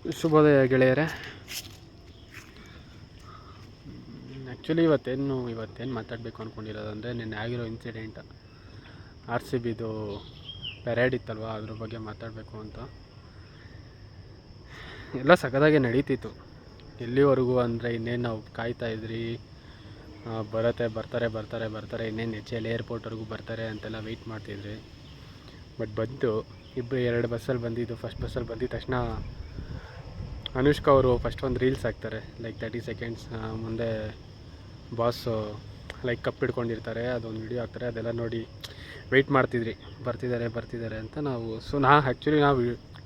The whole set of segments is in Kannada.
ಶುಭೋದಯ ಗೆಳೆಯರೇ. ಆ್ಯಕ್ಚುಲಿ ಇವತ್ತೇನು ಮಾತಾಡಬೇಕು ಅಂದ್ಕೊಂಡಿರೋದಂದರೆ, ನಿನ್ನೆ ಆಗಿರೋ ಇನ್ಸಿಡೆಂಟ್ RCBದು ಪೆರೇಡ್ ಇತ್ತಲ್ವ, ಅದ್ರ ಬಗ್ಗೆ ಮಾತಾಡಬೇಕು ಅಂತ. ಎಲ್ಲ ಸಖತ್ತಾಗೆ ನಡೀತಿತ್ತು. ಎಲ್ಲಿವರೆಗೂ ಅಂದರೆ, ಇನ್ನೇನು ನಾವು ಕಾಯ್ತಾಯಿದ್ರಿ, ಬರ್ತಾರೆ ಇನ್ನೇನು HL ಏರ್ಪೋರ್ಟ್ವರೆಗೂ ಬರ್ತಾರೆ ಅಂತೆಲ್ಲ ವೆಯ್ಟ್ ಮಾಡ್ತಿದ್ರಿ. ಬಟ್ ಬಂತು, 2 ಬಸ್ಸಲ್ಲಿ ಬಂದಿದ್ದು. ಫಸ್ಟ್ ಬಸ್ಸಲ್ಲಿ ಬಂದಿದ್ದ ತಕ್ಷಣ ಅನುಷ್ಕಾ ಅವರು ಫಸ್ಟ್ ಒಂದು ರೀಲ್ಸ್ ಹಾಕ್ತಾರೆ, ಲೈಕ್ 30 ಸೆಕೆಂಡ್ಸ್ ಮುಂದೆ ಬಾಸು ಲೈಕ್ ಕಪ್ ಹಿಡ್ಕೊಂಡಿರ್ತಾರೆ, ಅದೊಂದು ವಿಡಿಯೋ ಹಾಕ್ತಾರೆ. ಅದೆಲ್ಲ ನೋಡಿ ವೆಯ್ಟ್ ಮಾಡ್ತಿದ್ರಿ, ಬರ್ತಿದ್ದಾರೆ ಅಂತ ನಾವು. ಸೊ ಆ್ಯಕ್ಚುಲಿ ನಾವು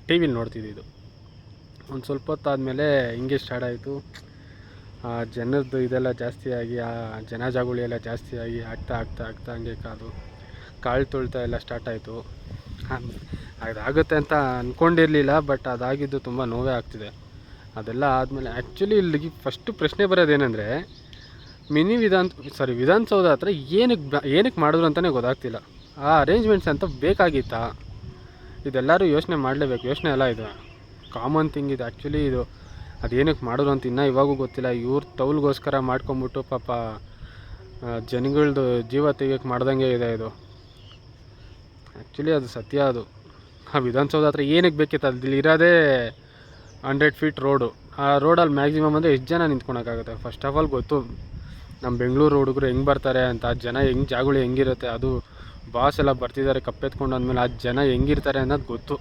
ಟಿ ವಿಲಿ ನೋಡ್ತಿದ್ದಿದ್ದು. ಒಂದು ಸ್ವಲ್ಪ ಹೊತ್ತಾದಮೇಲೆ ಹಿಂಗೆ ಸ್ಟಾರ್ಟ್ ಆಯಿತು. ಜನರದ್ದು ಇದೆಲ್ಲ ಜಾಸ್ತಿಯಾಗಿ, ಜನಜಾಗುಳಿ ಎಲ್ಲ ಜಾಸ್ತಿಯಾಗಿ ಆಗ್ತಾ ಹಂಗೆ ಕಾಳು ತೊಳ್ತಾ ಎಲ್ಲ ಸ್ಟಾರ್ಟ್ ಆಯಿತು. ಅದಾಗುತ್ತೆ ಅಂತ ಅಂದ್ಕೊಂಡಿರಲಿಲ್ಲ, ಬಟ್ ಅದಾಗಿದ್ದು ತುಂಬ ನೋವೇ ಆಗ್ತಿದೆ. ಅದೆಲ್ಲ ಆದಮೇಲೆ ಆ್ಯಕ್ಚುಲಿ ಇಲ್ಲಿಗೆ ಫಸ್ಟು ಪ್ರಶ್ನೆ ಬರೋದೇನೆಂದರೆ, ವಿಧಾನಸೌಧ ಹತ್ರ ಏನಕ್ಕೆ ಮಾಡಿದ್ರು ಅಂತಲೇ ಗೊತ್ತಾಗ್ತಿಲ್ಲ. ಆ ಅರೇಂಜ್ಮೆಂಟ್ಸ್ ಅಂತ ಬೇಕಾಗಿತ್ತಾ? ಇದೆಲ್ಲರೂ ಯೋಚನೆ ಮಾಡಲೇಬೇಕು. ಯೋಚನೆ ಎಲ್ಲ ಇದು ಕಾಮನ್ ಥಿಂಗ್ ಇದು. ಆ್ಯಕ್ಚುಲಿ ಇದು ಅದೇನಕ್ಕೆ ಮಾಡಿದ್ರು ಅಂತ ಇನ್ನೂ ಇವಾಗೂ ಗೊತ್ತಿಲ್ಲ. ಇವ್ರು ತೌಲ್ಗೋಸ್ಕರ ಮಾಡ್ಕೊಂಬಿಟ್ಟು ಪಾಪ ಜನಗಳದ್ದು ಜೀವ ತೆಗಿಯೋಕ್ಕೆ ಮಾಡ್ದಂಗೆ ಇದೆ ಇದು. ಆ್ಯಕ್ಚುಲಿ ಅದು ಸತ್ಯ. ಅದು ಆ ವಿಧಾನಸೌಧ ಹತ್ರ ಏನಕ್ಕೆ ಬೇಕಿತ್ತು? ಅಲ್ಲಿ ಇರೋದೇ 100 ಫೀಟ್ ರೋಡು. ಆ ರೋಡಲ್ಲಿ ಮ್ಯಾಕ್ಸಿಮಮ್ ಅಂದರೆ ಎಷ್ಟು ಜನ ನಿಂತ್ಕೊಳಕ್ಕಾಗುತ್ತೆ? ಫಸ್ಟ್ ಆಫ್ ಆಲ್ ಗೊತ್ತು ನಮ್ಮ ಬೆಂಗಳೂರು ಹುಡುಗರು ಹೆಂಗೆ ಬರ್ತಾರೆ ಅಂತ. ಆ ಜನ ಜಾಗುಳಿ ಹೆಂಗಿರುತ್ತೆ, ಅದು ಬಾಸ್ ಎಲ್ಲ ಬರ್ತಿದ್ದಾರೆ ಕಪ್ಪೆತ್ಕೊಂಡು ಅಂದಮೇಲೆ ಆ ಜನ ಹೆಂಗಿರ್ತಾರೆ ಅನ್ನೋದು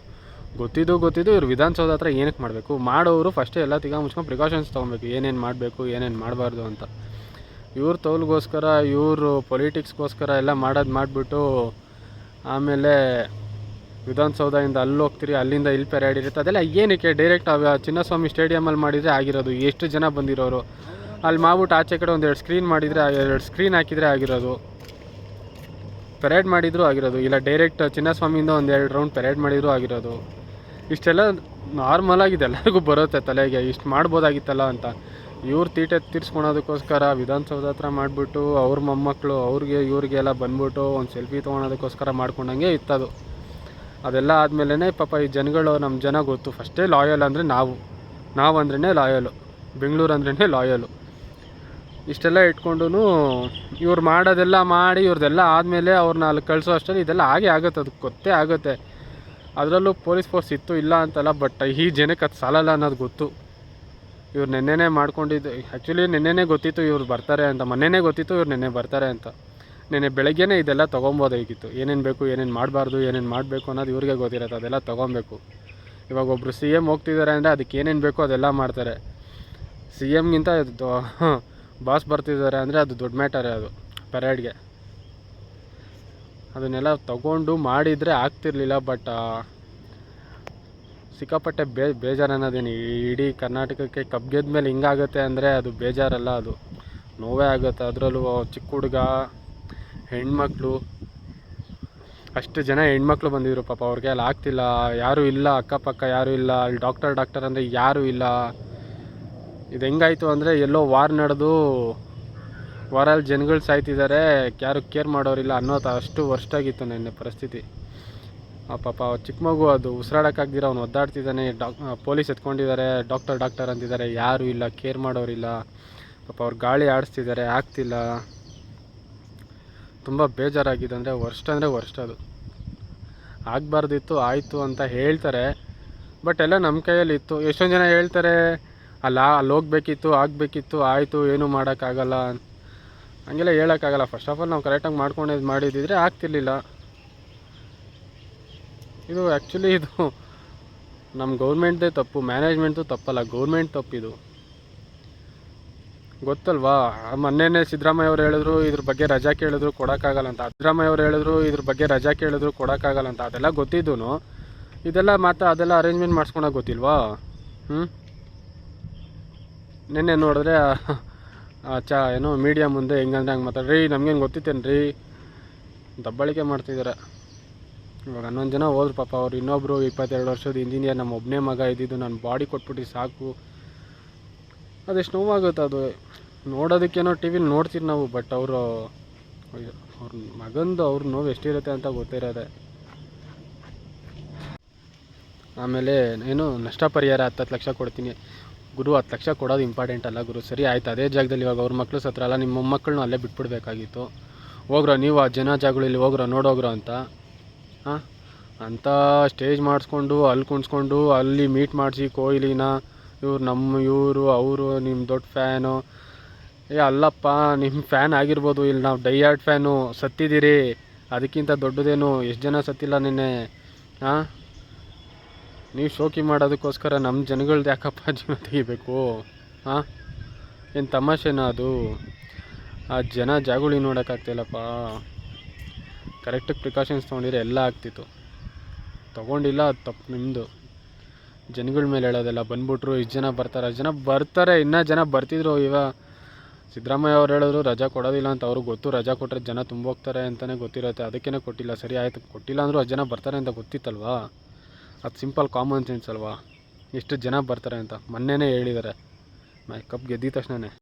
ಗೊತ್ತಿದ್ದು ಇವ್ರು ವಿಧಾನಸೌಧ ಹತ್ರ ಏನಕ್ಕೆ ಮಾಡಬೇಕು? ಮಾಡೋರು ಫಸ್ಟೇ ಎಲ್ಲ ಮುಚ್ಕೊಂಡು ಪ್ರಿಕಾಷನ್ಸ್ ತೊಗೊಬೇಕು, ಏನೇನು ಮಾಡಬೇಕು ಏನೇನು ಮಾಡಬಾರ್ದು ಅಂತ. ಇವ್ರು ತೌಲ್ಗೋಸ್ಕರ, ಇವರು ಪೊಲಿಟಿಕ್ಸ್ಗೋಸ್ಕರ ಎಲ್ಲ ಮಾಡಿಬಿಟ್ಟು ಆಮೇಲೆ ವಿಧಾನಸೌಧದಿಂದ ಅಲ್ಲಿ ಹೋಗ್ತೀರಿ, ಅಲ್ಲಿಂದ ಇಲ್ಲಿ ಪೆರೇಡ್ ಇರುತ್ತೆ. ಅದೆಲ್ಲ ಏನಕ್ಕೆ? ಡೈರೆಕ್ಟ್ ಚಿನ್ನಸ್ವಾಮಿ ಸ್ಟೇಡಿಯಮಲ್ಲಿ ಮಾಡಿದರೆ ಆಗಿರೋದು. ಎಷ್ಟು ಜನ ಬಂದಿರೋರು ಅಲ್ಲಿ ಮಾಡ್ಬಿಟ್ಟು ಆಚೆ ಕಡೆ 2 ಸ್ಕ್ರೀನ್ ಮಾಡಿದರೆ, 2 ಸ್ಕ್ರೀನ್ ಹಾಕಿದರೆ ಆಗಿರೋದು. ಪೆರೇಡ್ ಮಾಡಿದರೂ ಆಗಿರೋದು. ಇಲ್ಲ ಡೈರೆಕ್ಟ್ ಚಿನ್ನಸ್ವಾಮಿಯಿಂದ 2 ರೌಂಡ್ ಪೆರೇಡ್ ಮಾಡಿದರೂ ಆಗಿರೋದು. ಇಷ್ಟೆಲ್ಲ ನಾರ್ಮಲಾಗಿದೆ, ಎಲ್ಲರಿಗೂ ಬರುತ್ತೆ ತಲೆಗೆ. ಇಷ್ಟು ಮಾಡ್ಬೋದಾಗಿತ್ತಲ್ಲ ಅಂತ. ಇವ್ರು ತೀಟೆ ತೀರ್ಸ್ಕೊಳೋದಕ್ಕೋಸ್ಕರ ವಿಧಾನಸೌಧ ಹತ್ರ ಮಾಡಿಬಿಟ್ಟು ಅವ್ರ ಮೊಮ್ಮಕ್ಕಳು ಇವ್ರಿಗೆಲ್ಲ ಬಂದ್ಬಿಟ್ಟು ಒಂದು ಸೆಲ್ಫಿ ತೊಗೊಳೋದಕ್ಕೋಸ್ಕರ ಮಾಡ್ಕೊಂಡಂಗೆ ಇತ್ತದು. ಅದೆಲ್ಲ ಆದಮೇಲೆ ಪಾಪ ಈ ಜನಗಳು, ನಮ್ಮ ಜನ ಗೊತ್ತು ಫಸ್ಟೇ ಲಾಯಲ್ ಅಂದರೆ ನಾವು ಅಂದ್ರೇ ಲಾಯಲು, ಬೆಂಗಳೂರು ಅಂದ್ರೇ ಲಾಯಲು. ಇಷ್ಟೆಲ್ಲ ಇಟ್ಕೊಂಡು ಇವ್ರು ಮಾಡೋದೆಲ್ಲ ಮಾಡಿ ಇವ್ರದ್ದೆಲ್ಲ ಆದಮೇಲೆ ಅವ್ರನ್ನ ಅಲ್ಲಿ ಕಳಿಸೋ ಅಷ್ಟರಲ್ಲಿ ಇದೆಲ್ಲ ಆಗುತ್ತೆ. ಅದು ಗೊತ್ತೇ ಆಗುತ್ತೆ. ಅದರಲ್ಲೂ ಪೊಲೀಸ್ ಫೋರ್ಸ್ ಇತ್ತು, ಇಲ್ಲ ಅಂತಲ್ಲ. ಬಟ್ ಈ ಜನಕ್ಕೆ ಅದು ಸಾಲಲ್ಲ ಅನ್ನೋದು ಗೊತ್ತು. ಇವ್ರು ನೆನ್ನೆನೇ ಮಾಡ್ಕೊಂಡಿದ್ದು. ಆ್ಯಕ್ಚುಲಿ ನೆನ್ನೆನೇ ಗೊತ್ತಿತ್ತು ಇವ್ರು ಬರ್ತಾರೆ ಅಂತ. ಮೊನ್ನೆನೇ ಗೊತ್ತಿತ್ತು ಇವ್ರು ನೆನ್ನೆ ಬರ್ತಾರೆ ಅಂತ. ನೆನ್ನೆ ಬೆಳಗ್ಗೆನೇ ಇದೆಲ್ಲ ತೊಗೊಬೋದಾಗಿತ್ತು. ಏನೇನು ಬೇಕು, ಏನೇನು ಮಾಡಬಾರ್ದು, ಏನೇನು ಮಾಡಬೇಕು ಅನ್ನೋದು ಇವ್ರಿಗೆ ಗೊತ್ತಿರುತ್ತೆ. ಅದೆಲ್ಲ ತೊಗೊಬೇಕು. ಇವಾಗ ಒಬ್ಬರು CM ಹೋಗ್ತಿದ್ದಾರೆ ಅಂದರೆ ಅದಕ್ಕೆ ಏನೇನು ಬೇಕೋ ಅದೆಲ್ಲ ಮಾಡ್ತಾರೆ. CMಗಿಂತ ಬಾಸ್ ಬರ್ತಿದ್ದಾರೆ ಅಂದರೆ ಅದು ದೊಡ್ಡ ಮ್ಯಾಟರೇ. ಅದು ಪೆರೇಡ್ಗೆ ಅದನ್ನೆಲ್ಲ ತಗೊಂಡು ಮಾಡಿದರೆ ಆಗ್ತಿರ್ಲಿಲ್ಲ. ಬಟ್ ಸಿಕ್ಕಾಪಟ್ಟೆ ಬೇಜಾರು ಅನ್ನೋದೇನು. ಇಡೀ ಕರ್ನಾಟಕಕ್ಕೆ ಕಪ್ ಗೆದ್ದ ಮೇಲೆ ಹಿಂಗಾಗುತ್ತೆ ಅಂದರೆ ಅದು ಬೇಜಾರಲ್ಲ, ಅದು ನೋವೇ ಆಗುತ್ತೆ. ಅದರಲ್ಲೂ ಚಿಕ್ಕ ಹುಡುಗ, ಹೆಣ್ಮಕ್ಳು, ಅಷ್ಟು ಜನ ಹೆಣ್ಮಕ್ಳು ಬಂದಿದ್ರು ಪಾಪ. ಅವ್ರಿಗೆ ಅಲ್ಲಿ ಆಗ್ತಿಲ್ಲ, ಯಾರೂ ಇಲ್ಲ, ಅಕ್ಕಪಕ್ಕ ಯಾರೂ ಇಲ್ಲ. ಅಲ್ಲಿ ಡಾಕ್ಟರ್ ಅಂದರೆ ಯಾರೂ ಇಲ್ಲ. ಇದು ಹೆಂಗಾಯಿತು ಅಂದರೆ, ಎಲ್ಲೋ ವಾರ್ ನಡೆದು ವಾರಲ್ಲಿ ಜನಗಳು ಸಾಯ್ತಿದ್ದಾರೆ, ಯಾರು ಕೇರ್ ಮಾಡೋರಿಲ್ಲ ಅನ್ನೋದು ಅಷ್ಟು ವರ್ಷಾಗಿತ್ತು ನೆನ್ನೆ ಪರಿಸ್ಥಿತಿ. ಪಾಪ ಚಿಕ್ಕ ಮಗು, ಅದು ಉಸಿರಾಡೋಕ್ಕಾಗ್ದಿರ ಅವ್ನು ಒದ್ದಾಡ್ತಿದ್ದಾನೆ. ಪೊಲೀಸ್ ಎತ್ಕೊಂಡಿದ್ದಾರೆ, ಡಾಕ್ಟರ್ ಅಂತಿದ್ದಾರೆ, ಯಾರೂ ಇಲ್ಲ, ಕೇರ್ ಮಾಡೋರಿಲ್ಲ. ಪಾಪ ಅವ್ರು ಗಾಳಿ ಆಡಿಸ್ತಿದ್ದಾರೆ, ಆಗ್ತಿಲ್ಲ. ತುಂಬ ಬೇಜಾರಾಗಿದೆ. ಅಂದರೆ ವರ್ಸ್ಟ್ ಅದು. ಆಗಬಾರ್ದಿತ್ತು, ಆಯಿತು ಅಂತ ಹೇಳ್ತಾರೆ. ಬಟ್ ಎಲ್ಲ ನಮ್ಮ ಕೈಯಲ್ಲಿ ಇತ್ತು. ಎಷ್ಟೊಂದು ಜನ ಹೇಳ್ತಾರೆ ಅಲ್ಲಿ ಹೋಗ್ಬೇಕಿತ್ತು, ಆಗಬೇಕಿತ್ತು, ಆಯಿತು, ಏನೂ ಮಾಡೋಕ್ಕಾಗಲ್ಲ. ಹಂಗೆಲ್ಲ ಹೇಳೋಕ್ಕಾಗಲ್ಲ. ಫಸ್ಟ್ ಆಫ್ ಆಲ್ ನಾವು ಕರೆಕ್ಟಾಗಿ ಮಾಡಿದ್ದಿದ್ರೆ ಆಗ್ತಿರ್ಲಿಲ್ಲ. ಇದು ಆ್ಯಕ್ಚುಲಿ ಇದು ನಮ್ಮ ಗೌರ್ಮೆಂಟ್ದೇ ತಪ್ಪು, ಮ್ಯಾನೇಜ್ಮೆಂಟ್ದು ತಪ್ಪಲ್ಲ, ಗೌರ್ಮೆಂಟ್ ತಪ್ಪಿದು. ಗೊತ್ತಲ್ವಾ? ಮೊನ್ನೆನೇ ಸಿದ್ದರಾಮಯ್ಯ ಅವ್ರು ಹೇಳಿದ್ರು ಇದ್ರ ಬಗ್ಗೆ ರಜಾ ಕೇಳಿದ್ರು ಕೊಡೋಕ್ಕಾಗಲ್ಲ ಅಂತ. ಅದೆಲ್ಲ ಗೊತ್ತಿದ್ದು ಇದೆಲ್ಲ ಅದೆಲ್ಲ ಅರೇಂಜ್ಮೆಂಟ್ ಮಾಡಿಸ್ಕೊಳಕ್ಕೆ ಗೊತ್ತಿಲ್ವಾ? ನಿನ್ನೆ ನೋಡಿದ್ರೆ ಏನೋ ಮೀಡಿಯಾ ಮುಂದೆ ಹೆಂಗಂದ್ರೆ ಹಂಗೆ ಮಾತಾಡ್ರಿ, ನಮಗೇನು ಗೊತ್ತಿತ್ತೇನ್ರಿ, ದಬ್ಬಾಳಿಕೆ ಮಾಡ್ತಿದ್ದಾರೆ. ಇವಾಗ 11 ಜನ ಹೋದ್ರು ಪಾಪ. ಅವ್ರು ಇನ್ನೊಬ್ಬರು 22 ವರ್ಷದ ಇಂಜಿನಿಯರ್, ನಮ್ಮ ಒಬ್ಬನೇ ಮಗ ಇದ್ದಿದ್ದು, ನಾನು ಬಾಡಿ ಕೊಟ್ಬಿಟ್ಟು ಸಾಕು. ಅದೆಷ್ಟು ನೋವಾಗುತ್ತೆ ಅದು ನೋಡೋದಕ್ಕೇನೋ ಟಿ ವಿಲಿ ನೋಡ್ತೀರಿ ನಾವು. ಬಟ್ ಅವ್ರ ಮಗಂದು ನೋವು ಎಷ್ಟಿರುತ್ತೆ ಅಂತ ಗೊತ್ತಿರೋದೆ. ಆಮೇಲೆ ಏನು ನಷ್ಟ ಪರಿಹಾರ 10 ಲಕ್ಷ ಕೊಡ್ತೀನಿ. ಗುರು 10 ಲಕ್ಷ ಕೊಡೋದು ಇಂಪಾರ್ಟೆಂಟ್ ಅಲ್ಲ ಗುರು. ಸರಿ ಆಯ್ತು, ಅದೇ ಜಾಗದಲ್ಲಿ ಇವಾಗ ಅವ್ರ ಮಕ್ಕಳು ಸತ್ರ ಅಲ್ಲ, ನಿಮ್ಮ ಮೊಮ್ಮಕ್ಕಳನ್ನೂ ಅಲ್ಲೇ ಬಿಟ್ಬಿಡ್ಬೇಕಾಗಿತ್ತು. ಹೋಗ್ರೋ ನೀವು ಆ ಜನ ಜಾಗಗಳಲ್ಲಿ ಹೋಗ್ರೋ ನೋಡೋಗ್ರೋ ಅಂತ ಹಾಂ ಅಂತ ಸ್ಟೇಜ್ ಮಾಡಿಸ್ಕೊಂಡು ಅಲ್ಲಿ ಕುಣಿಸ್ಕೊಂಡು ಅಲ್ಲಿ ಮೀಟ್ ಮಾಡಿಸಿ ಕೊಹ್ಲಿನ ಇವರು ಅವರು ನಿಮ್ಮ ದೊಡ್ಡ ಫ್ಯಾನು. ಅಲ್ಲಪ್ಪ, ನಿಮ್ಮ ಫ್ಯಾನ್ ಆಗಿರ್ಬೋದು, ಇಲ್ಲಿ ನಾವು ಡೈಯಾರ್ಡ್ ಫ್ಯಾನು. ಸತ್ತಿದ್ದೀರಿ, ಅದಕ್ಕಿಂತ ದೊಡ್ಡದೇನು ಎಷ್ಟು ಜನ ಸತ್ತಿಲ್ಲ ನಿನ್ನೆ. ಹಾಂ ನೀವು ಶೋಕಿ ಮಾಡೋದಕ್ಕೋಸ್ಕರ ನಮ್ಮ ಜನಗಳ್ದು ಯಾಕಪ್ಪ ಜೀವ ತೆಗಿಬೇಕು? ಹಾಂ ಏನು ತಮಾಷೆನಾ ಅದು? ಆ ಜನ ಜಾಗುಳಿ ನೋಡೋಕ್ಕಾಗ್ತಿಲ್ಲಪ್ಪ. ಕರೆಕ್ಟಾಗಿ ಪ್ರಿಕಾಷನ್ಸ್ ತೊಗೊಂಡಿದ್ರೆ ಎಲ್ಲ ಆಗ್ತಿತ್ತು. ತೊಗೊಂಡಿಲ್ಲ, ಅದು ತಪ್ಪು ನಿಮ್ಮದು. ಜನಗಳ ಮೇಲೆ ಹೇಳೋದೆಲ್ಲ. ಬಂದ್ಬಿಟ್ರು ಇಷ್ಟು ಜನ ಬರ್ತಾರೆ, ಇನ್ನೂ ಜನ ಬರ್ತಿದ್ರು. ಇವಾಗ ಸಿದ್ದರಾಮಯ್ಯ ಅವ್ರು ಹೇಳಿದ್ರು ರಜಾ ಕೊಡೋದಿಲ್ಲ ಅಂತ. ಅವ್ರಿಗೆ ಗೊತ್ತು ರಜಾ ಕೊಟ್ಟರೆ ಜನ ತುಂಬೋಗ್ತಾರೆ ಅಂತಲೇ ಗೊತ್ತಿರುತ್ತೆ, ಅದಕ್ಕೇ ಕೊಟ್ಟಿಲ್ಲ. ಸರಿ ಆಯಿತು, ಕೊಟ್ಟಿಲ್ಲ ಅಂದರೂ 10 ಜನ ಬರ್ತಾರೆ ಅಂತ ಗೊತ್ತಿತ್ತಲ್ವಾ? ಅದು ಸಿಂಪಲ್ ಕಾಮನ್ ಸೆನ್ಸ್ ಅಲ್ವಾ? ಎಷ್ಟು ಜನ ಬರ್ತಾರೆ ಅಂತ ಮೊನ್ನೆನೇ ಹೇಳಿದ್ದಾರೆ. ಕಪ್ ಗೆದ್ದಿದ ತಕ್ಷಣವೇ.